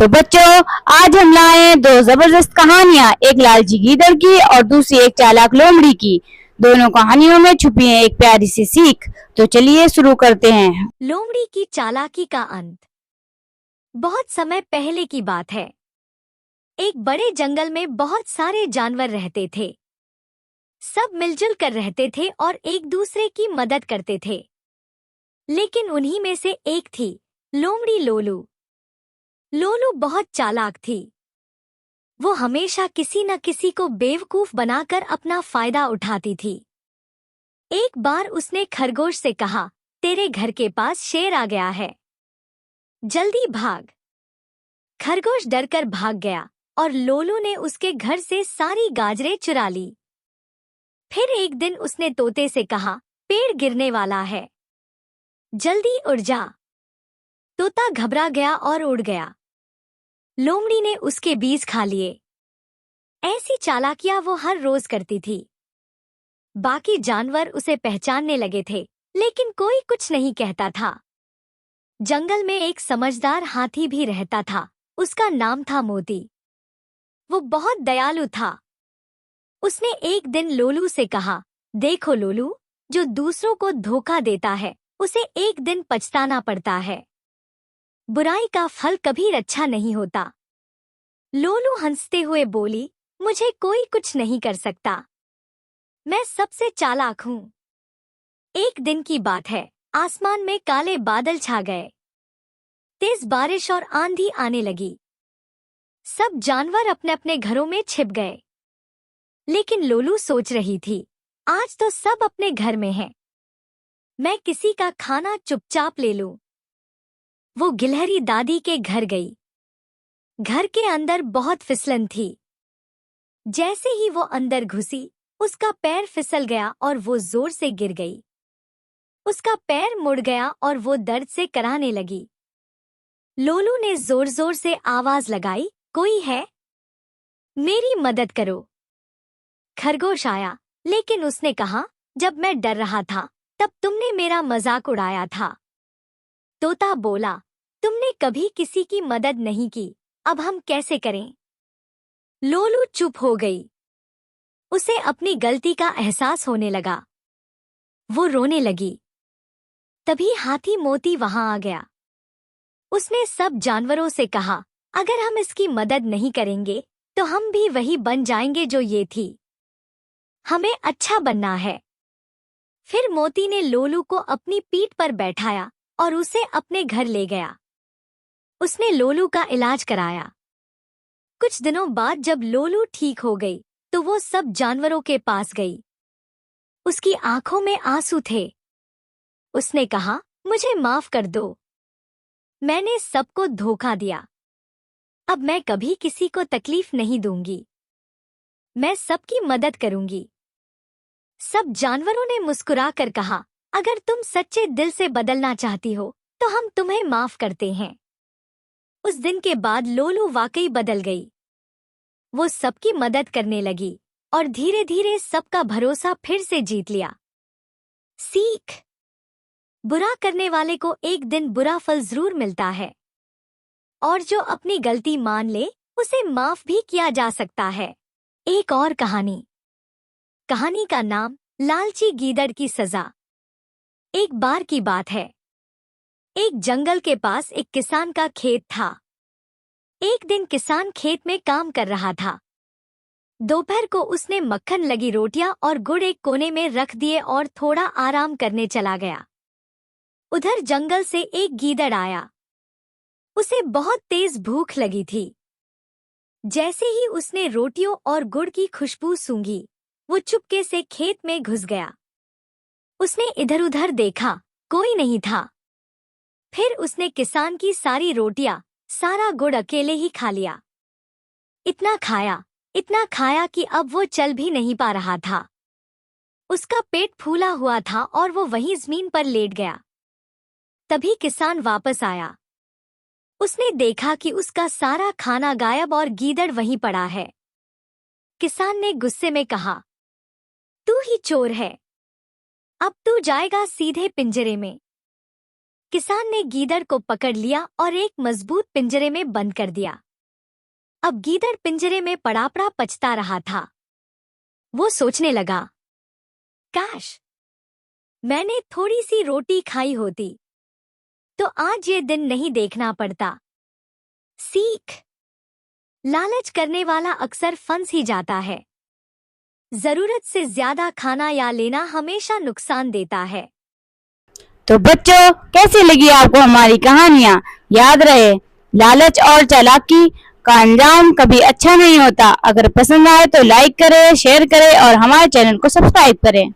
तो बच्चों, आज हम लाए हैं दो जबरदस्त कहानियां, एक लालची गीदड़ की और दूसरी एक चालाक लोमड़ी की। दोनों कहानियों में छुपी है एक प्यारी सी सीख। तो चलिए शुरू करते हैं। लोमड़ी की चालाकी का अंत। बहुत समय पहले की बात है। एक बड़े जंगल में बहुत सारे जानवर रहते थे। सब मिलजुल कर रहते थे और एक दूसरे की मदद करते थे। लेकिन उन्हीं में से एक थी लोमड़ी लोलू। लोलू बहुत चालाक थी। वो हमेशा किसी न किसी को बेवकूफ बनाकर अपना फायदा उठाती थी। एक बार उसने खरगोश से कहा, तेरे घर के पास शेर आ गया है, जल्दी भाग। खरगोश डरकर भाग गया और लोलू ने उसके घर से सारी गाजरें चुरा ली। फिर एक दिन उसने तोते से कहा, पेड़ गिरने वाला है, जल्दी उड़ जा। तोता घबरा गया और उड़ गया। लोमड़ी ने उसके बीज खा लिए। ऐसी चालाकियां वो हर रोज करती थी। बाकी जानवर उसे पहचानने लगे थे, लेकिन कोई कुछ नहीं कहता था। जंगल में एक समझदार हाथी भी रहता था। उसका नाम था मोती। वो बहुत दयालु था। उसने एक दिन लोलू से कहा, देखो लोलू, जो दूसरों को धोखा देता है उसे एक दिन पछताना पड़ता है। बुराई का फल कभी अच्छा नहीं होता। लोलू हंसते हुए बोली, मुझे कोई कुछ नहीं कर सकता, मैं सबसे चालाक हूँ। एक दिन की बात है, आसमान में काले बादल छा गए। तेज बारिश और आंधी आने लगी। सब जानवर अपने अपने घरों में छिप गए। लेकिन लोलू सोच रही थी, आज तो सब अपने घर में हैं। मैं किसी का खाना चुपचाप ले लूं। वो गिलहरी दादी के घर गई। घर के अंदर बहुत फिसलन थी। जैसे ही वो अंदर घुसी, उसका पैर फिसल गया और वो जोर से गिर गई। उसका पैर मुड़ गया और वो दर्द से कराहने लगी। लोलू ने जोर जोर से आवाज लगाई, कोई है? मेरी मदद करो। खरगोश आया, लेकिन उसने कहा, जब मैं डर रहा था तब तुमने मेरा मजाक उड़ाया था। तोता बोला, तुमने कभी किसी की मदद नहीं की, अब हम कैसे करें? लोलू चुप हो गई। उसे अपनी गलती का एहसास होने लगा। वो रोने लगी। तभी हाथी मोती वहां आ गया। उसने सब जानवरों से कहा, अगर हम इसकी मदद नहीं करेंगे तो हम भी वही बन जाएंगे जो ये थी। हमें अच्छा बनना है। फिर मोती ने लोलू को अपनी पीठ पर बैठाया और उसे अपने घर ले गया। उसने लोलू का इलाज कराया। कुछ दिनों बाद जब लोलू ठीक हो गई तो वो सब जानवरों के पास गई। उसकी आंखों में आंसू थे। उसने कहा, मुझे माफ कर दो, मैंने सबको धोखा दिया। अब मैं कभी किसी को तकलीफ नहीं दूंगी। मैं सबकी मदद करूंगी। सब जानवरों ने मुस्कुराकर कहा, अगर तुम सच्चे दिल से बदलना चाहती हो तो हम तुम्हें माफ करते हैं। उस दिन के बाद लोलू वाकई बदल गई। वो सबकी मदद करने लगी और धीरे धीरे सबका भरोसा फिर से जीत लिया। सीख: बुरा करने वाले को एक दिन बुरा फल जरूर मिलता है, और जो अपनी गलती मान ले उसे माफ भी किया जा सकता है। एक और कहानी। कहानी का नाम लालची गीदड़ की सजा। एक बार की बात है। एक जंगल के पास एक किसान का खेत था। एक दिन किसान खेत में काम कर रहा था। दोपहर को उसने मक्खन लगी रोटियां और गुड़ एक कोने में रख दिए और थोड़ा आराम करने चला गया। उधर जंगल से एक गीदड़ आया। उसे बहुत तेज भूख लगी थी। जैसे ही उसने रोटियों और गुड़ की खुशबू सूंघी, वो चुपके से खेत में घुस गया। उसने इधर उधर देखा, कोई नहीं था। फिर उसने किसान की सारी रोटियां, सारा गुड़ अकेले ही खा लिया। इतना खाया कि अब वो चल भी नहीं पा रहा था। उसका पेट फूला हुआ था और वो वहीं जमीन पर लेट गया। तभी किसान वापस आया। उसने देखा कि उसका सारा खाना गायब और गीदड़ वहीं पड़ा है। किसान ने गुस्से में कहा, तू ही चोर है, अब तू जाएगा सीधे पिंजरे में। किसान ने गीदड़ को पकड़ लिया और एक मजबूत पिंजरे में बंद कर दिया। अब गीदड़ पिंजरे में पड़ा पड़ा पछता रहा था। वो सोचने लगा, काश मैंने थोड़ी सी रोटी खाई होती तो आज ये दिन नहीं देखना पड़ता। सीख: लालच करने वाला अक्सर फंस ही जाता है। जरूरत से ज्यादा खाना या लेना हमेशा नुकसान देता है। तो बच्चों, कैसी लगी आपको हमारी कहानियाँ? याद रहे, लालच और चालाकी का अंजाम कभी अच्छा नहीं होता। अगर पसंद आए तो लाइक करें, शेयर करें और हमारे चैनल को सब्सक्राइब करें।